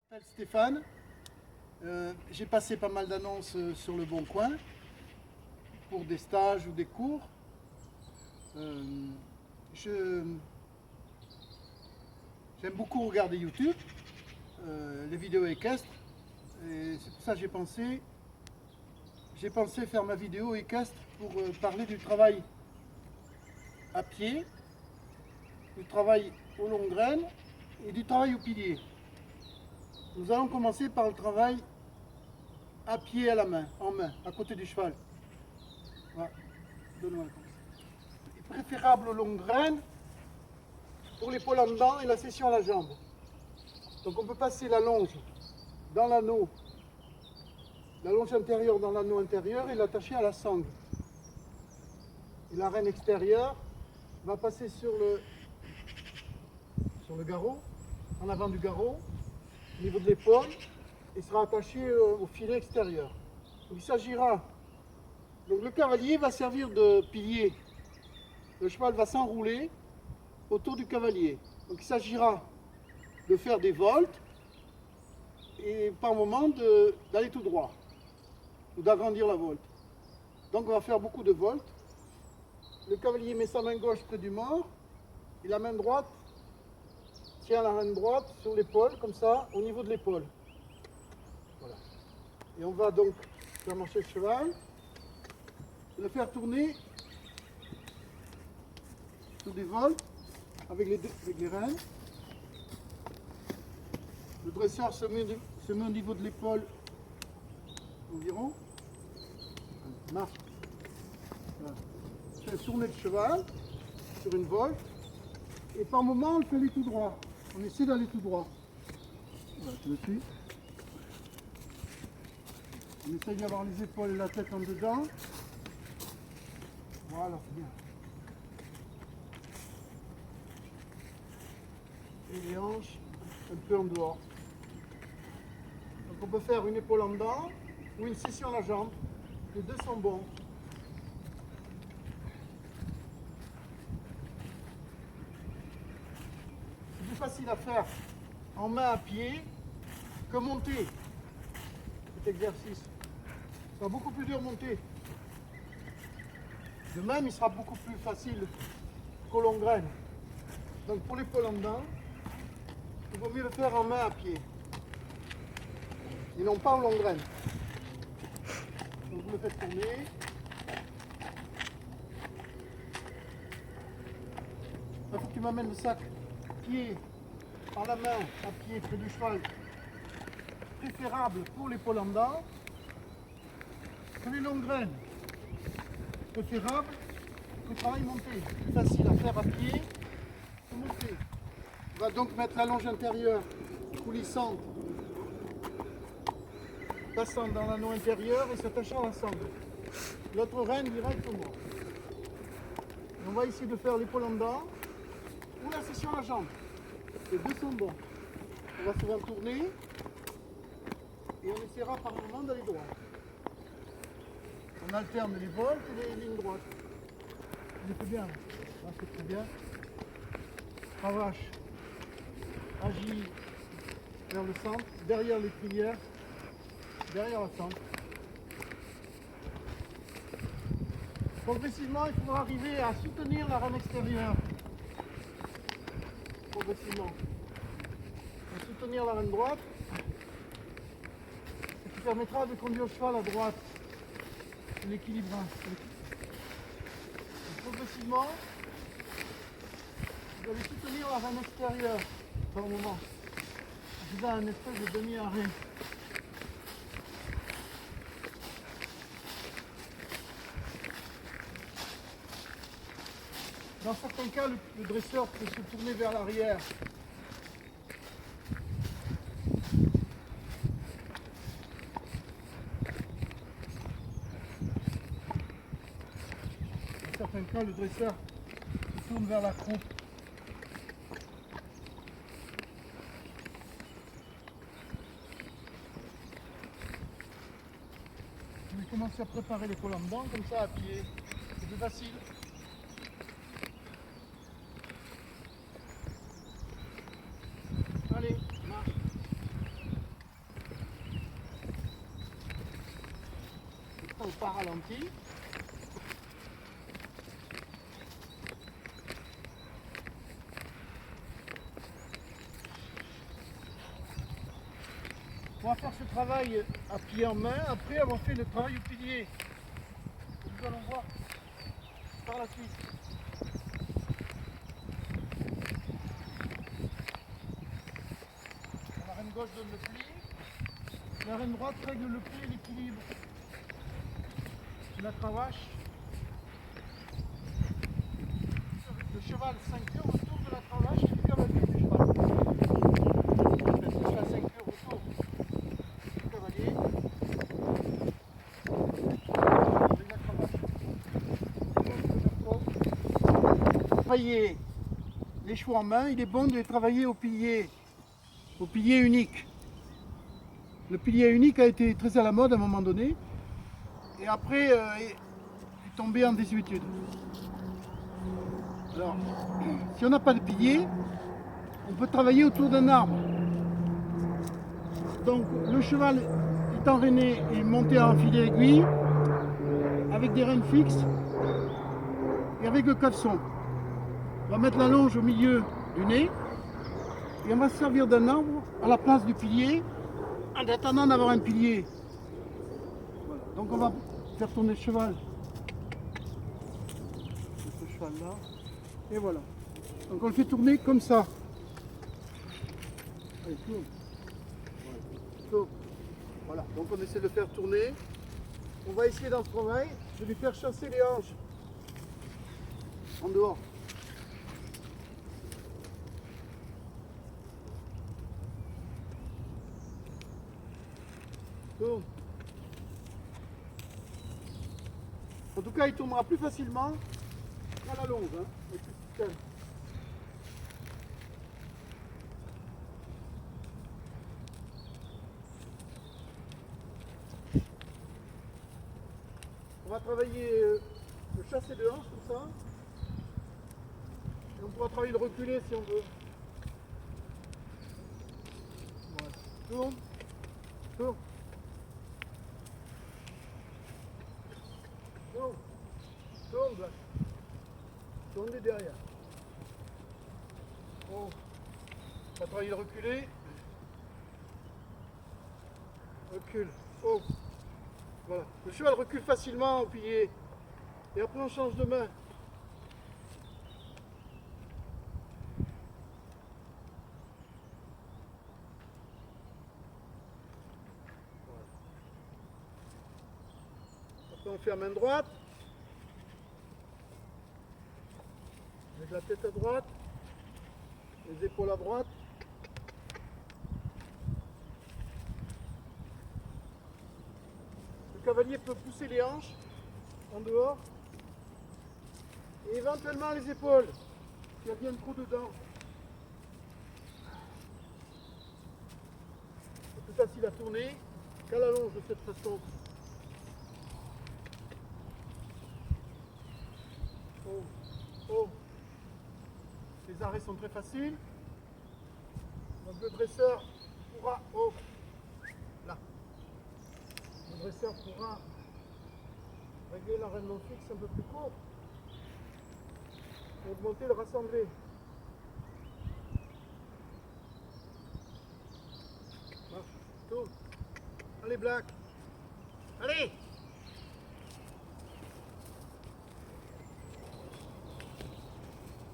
Je m'appelle Stéphane. J'ai passé pas mal d'annonces sur Le Bon Coin pour des stages ou des cours. J'aime beaucoup regarder YouTube, les vidéos équestres. Et c'est pour ça que j'ai pensé faire ma vidéo équestre pour parler du travail à pied, du travail aux longues graines et du travail au pilier. Nous allons commencer par le travail à pied à la main, en main, à côté du cheval. Voilà. Donne-moi comme ça. Il est préférable aux longues graines pour l'épaule en dedans et la session à la jambe. Donc on peut passer la longe dans l'anneau, la longe intérieure dans l'anneau intérieur et l'attacher à la sangle. Et la reine extérieure va passer sur le garrot, en avant du garrot, au niveau de l'épaule, et sera attaché au filet extérieur. Donc il s'agira, donc le cavalier va servir de pilier. Le cheval va s'enrouler autour du cavalier. Donc il s'agira de faire des voltes et par moment d'aller tout droit ou d'agrandir la volte. Donc on va faire beaucoup de voltes. Le cavalier met sa main gauche près du mort et la main droite tient la main droite sur l'épaule, comme ça, au niveau de l'épaule. Voilà. Et on va donc faire marcher le cheval, le faire tourner sur des voltes avec les rênes. Le dresseur se met au niveau de l'épaule environ. Marche. Voilà. Je fais tourner le cheval sur une volte. Et par moment, on le fait aller tout droit. On essaie d'aller tout droit. Voilà, tu me suis. On essaie d'avoir les épaules et la tête en dedans. Voilà, c'est bien. Et les hanches un peu en dehors. Donc on peut faire une épaule en dedans ou une session à la jambe. Les deux sont bons. C'est plus facile à faire en main à pied que monter cet exercice. Ce sera beaucoup plus dur monter. De même, il sera beaucoup plus facile qu'aux longues graines. Donc pour l'épaule en dedans, il vaut mieux le faire en main à pied. Et non pas en longue graine. Donc vous le faites tourner. Il faut que tu m'amènes le sac pied par la main à pied près du cheval. Préférable pour l'épaule en dedans que les longues graines. Préférable que le travail monté. Plus facile à faire à pied que monter. On va donc mettre la longe intérieure coulissante, passant dans l'anneau intérieur et s'attachant à la sangle. L'autre reine directement. Et on va essayer de faire l'épaule en dedans ou la session à la jambe. Les deux sont bons. On va souvent tourner et on essaiera par moment d'aller droit. On alterne les voltes et les lignes droites. C'est bien. Là, c'est très bien. Cravache. Agit vers le centre, derrière les l'étrière, derrière la centre. Progressivement, il faudra arriver à soutenir la reine extérieure. Progressivement. À soutenir la reine droite, ce qui permettra de conduire le cheval à droite, l'équilibrant. Progressivement, vous allez soutenir la reine extérieure par le moment. Vous avez un espèce de demi-arrêt. Dans certains cas, le dresseur peut se tourner vers l'arrière. Dans certains cas, le dresseur se tourne vers la croupe. Je vais commencer à préparer l'épaule en dedans, comme ça à pied. C'est plus facile. Allez, marche. pas ralenti. On va faire ce travail à pied en main après avoir fait le travail au pilier. Nous allons voir par la suite. La reine gauche donne le pli, la reine droite règle le pli et l'équilibre. La cravache. Le cheval ceinture autour de la cravache et du cavalier du cheval. Le cheval ceinture autour du cavalier. Avec la cravache. Travailler les chevaux en main, il est bon de les travailler au pilier unique. Le pilier unique a été très à la mode à un moment donné et après est tombé en désuétude. Alors, si on n'a pas de pilier, on peut travailler autour d'un arbre. Donc le cheval est enrainé et monté en filet aiguille avec des rênes fixes et avec le caleçon. On va mettre la longe au milieu du nez et on va se servir d'un arbre à la place du pilier en attendant d'avoir un pilier. Voilà. Donc on va faire tourner le cheval. Ce cheval là. Et voilà. Donc on le fait tourner comme ça. Allez, tourne. Voilà. Tourne. Voilà. Donc on essaie de le faire tourner. On va essayer dans ce travail de lui faire chasser les hanches en dehors. Tourne. En tout cas, il tournera plus facilement qu'à la longe, hein, avec ce système. On va travailler le chassé de hanche comme ça. Et on pourra travailler le reculer si on veut. Voilà. Tourne. Tourne. Tourne. Tourne, Black. Tourne des derrière. Oh. On va travailler le reculer. Recule. Oh. Voilà. Le cheval recule facilement au pilier. Et après on change de main. Voilà. Après on fait à main droite. Avec la tête à droite. Les épaules à droite. Le cavalier peut pousser les hanches en dehors et éventuellement les épaules s'il y a bien trop dedans. C'est plus facile à tourner qu'à la longe de cette façon. Oh, oh. Les arrêts sont très faciles. Donc le dresseur pourra, oh, là. Le dresseur pourra régler l'enraînement fixe un peu plus court et augmenter le rassemblé. Marche, tourne. Allez, Black. Allez!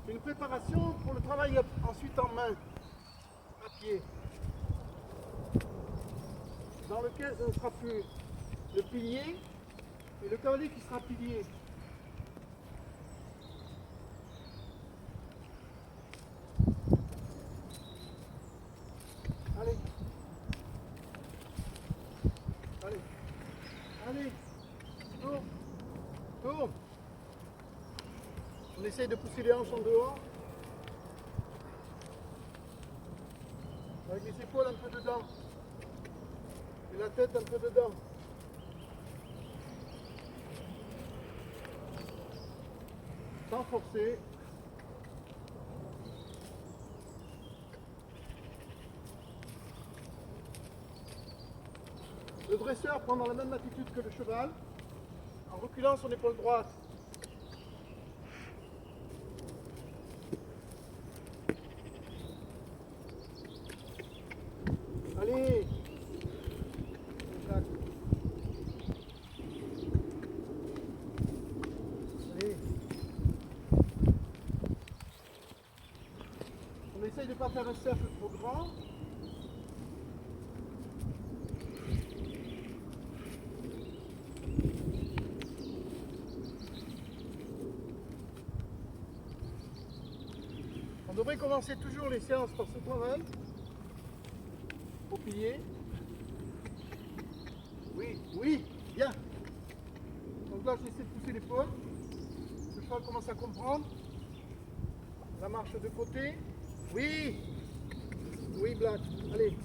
Une préparation pour le travail ensuite en main, à pied, dans lequel ce ne sera plus le pilier et le cavalier qui sera pilier. Allez. Allez. Allez. Tourne. Tourne. On essaye de pousser les hanches en dehors. Avec les épaules un peu dedans. Et la tête un peu dedans. Sans forcer. Le dresseur prend dans la même attitude que le cheval. reculant son épaule droite. Allez. Allez. On essaye de ne pas faire un cercle trop grand. On devrait commencer toujours les séances par ce travail. Au pilier. Oui, oui, bien. Donc là, j'essaie de pousser l'épaule. Le cheval commence à comprendre. La marche de côté. Oui. Oui, Black. Allez.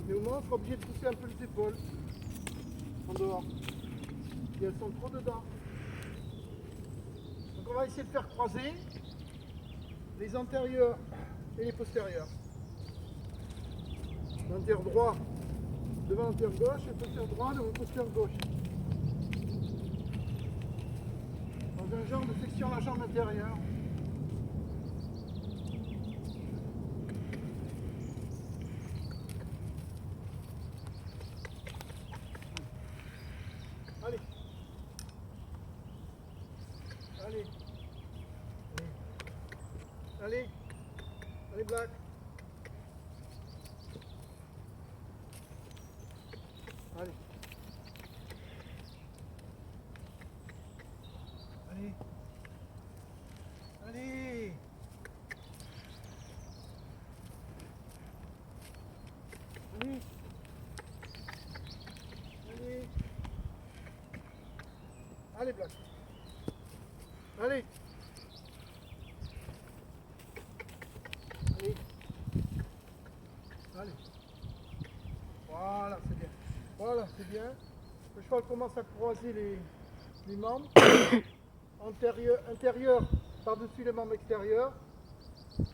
Mais au moins, on sera obligé de pousser un peu les épaules. En dehors. Et elles sont trop dedans. Donc on va essayer de faire croiser les antérieurs et les postérieurs. L'antérieur droit devant l'antérieur gauche et le postérieur droit devant le postérieur gauche. Dans un genre de flexion à la jambe intérieure. Allez. Allez. Allez. Allez, Black. Allez. Allez. Allez. Allez. Allez. Allez, Black. Allez. Allez. Allez. Voilà, c'est bien. Voilà, c'est bien. Le cheval commence à croiser les membres. Intérieur par-dessus les membres extérieurs. Il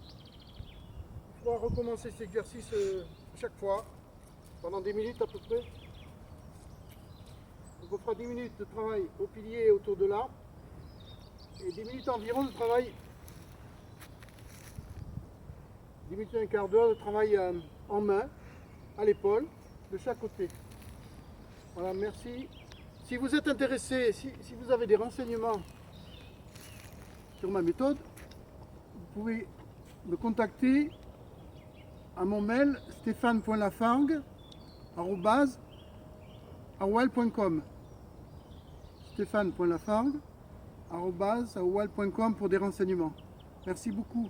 faudra recommencer cet exercice chaque fois, pendant 10 minutes à peu près. Donc on fera 10 minutes de travail au pilier autour de l'arbre. Et 10 minutes environ de travail, 10 minutes et un quart d'heure de travail en main, à l'épaule, de chaque côté. Voilà, merci. Si vous êtes intéressé, si vous avez des renseignements sur ma méthode, vous pouvez me contacter à mon mail stéphane.lafargue@aol.com stéphane.lafargue@aol.com pour des renseignements. Merci beaucoup.